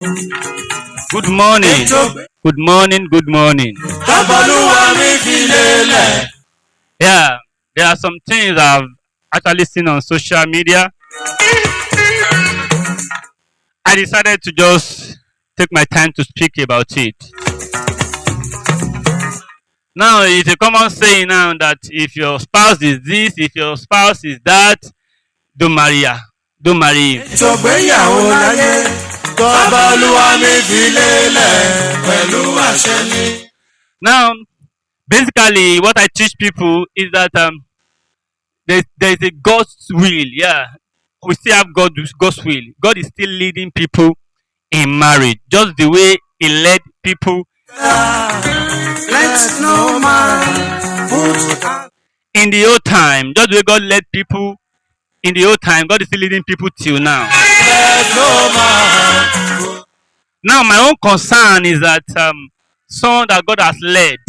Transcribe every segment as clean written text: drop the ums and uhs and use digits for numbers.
Good morning. Good morning. Good morning. Yeah, there are some things I've actually seen on social media. I decided to just take my time to speak about it. Now, it's a common saying now that if your spouse is this, if your spouse is that, don't marry her. Don't marry him. Now, basically, what I teach people is that there's a God's will. Yeah, we still have God's will. God is still leading people in marriage, just the way He led people in the old time. Just the way God led people in the old time, God is still leading people till now. Now, my own concern is that someone that God has led,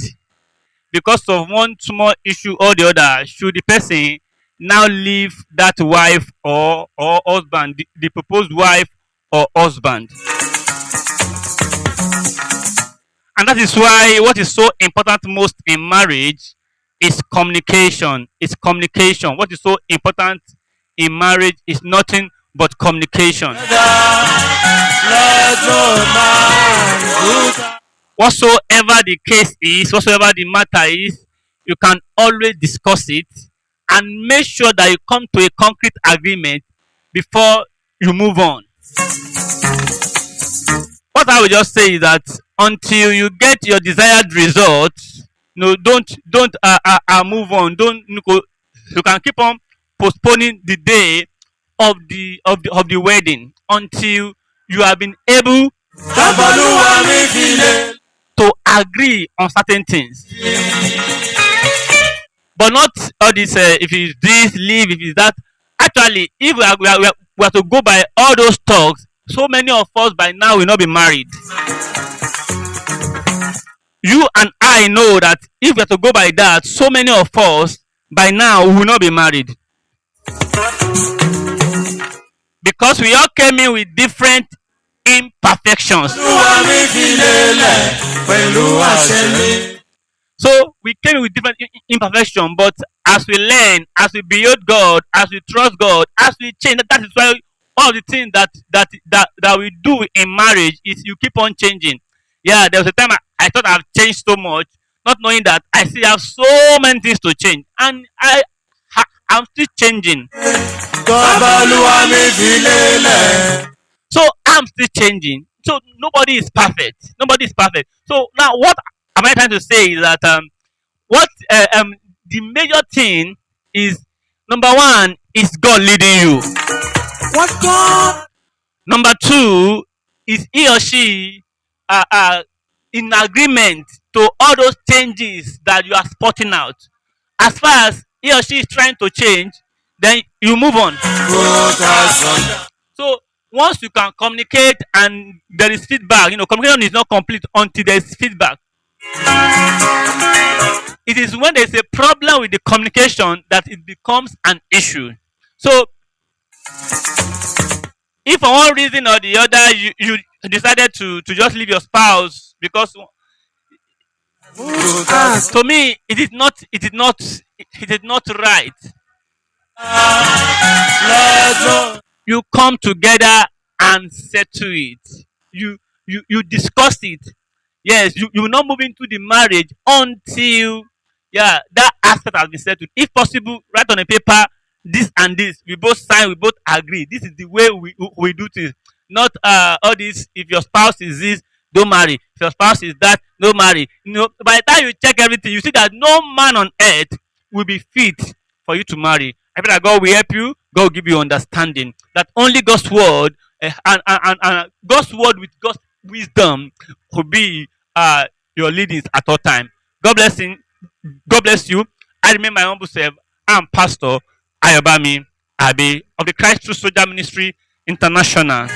because of one small issue or the other, should the person now leave that wife or husband, the proposed wife or husband? And that is why what is so important most in marriage is communication. It's communication. What is so important in marriage is nothing but communication. Whatsoever the case is, whatsoever the matter is, you can always discuss it and make sure that you come to a concrete agreement before you move on. What I would just say is that until you get your desired result, don't move on. Don't you can keep on postponing the day of the wedding until you have been able to agree on certain things. But not all this. If it's this, leave. If it's that. Actually, if we are to go by all those talks, so many of us by now will not be married. You and I know that if we are to go by that, so many of us by now will not be married. Because we all came in with different imperfections. So we came in with different imperfections, but as we learn, as we behold God, as we trust God, as we change, that is why one of the things that we do in marriage is you keep on changing. Yeah, there was a time I thought I've changed so much, not knowing that I still have so many things to change, and I'm still changing. So I'm still changing. So nobody is perfect. Nobody is perfect. So now, what am I trying to say is that the major thing is, number one is God leading you. What God? Number two is he or she in agreement to all those changes that you are spotting out. As far as he or she is trying to change, then you move on. So once you can communicate and there is feedback, communication is not complete until there is feedback. It is when there is a problem with the communication that it becomes an issue. So if for one reason or the other you decided to just leave your spouse because to me it is not right. You come together and settle it. You discuss it. Yes, you will not move into the marriage until that aspect has been settled. If possible, write on a paper this and this. We both sign, we both agree. This is the way we do things. Not all this, if your spouse is this, don't marry. If your spouse is that, don't marry. By the time you check everything, you see that no man on earth will be fit for you to marry. I feel like God will help you. God will give you understanding that only God's word and God's word with God's wisdom will be your leadings at all time. God bless you. God bless you. I remain my humble self. I'm Pastor Ayobami Abe of the Christ True Soldier Ministry International.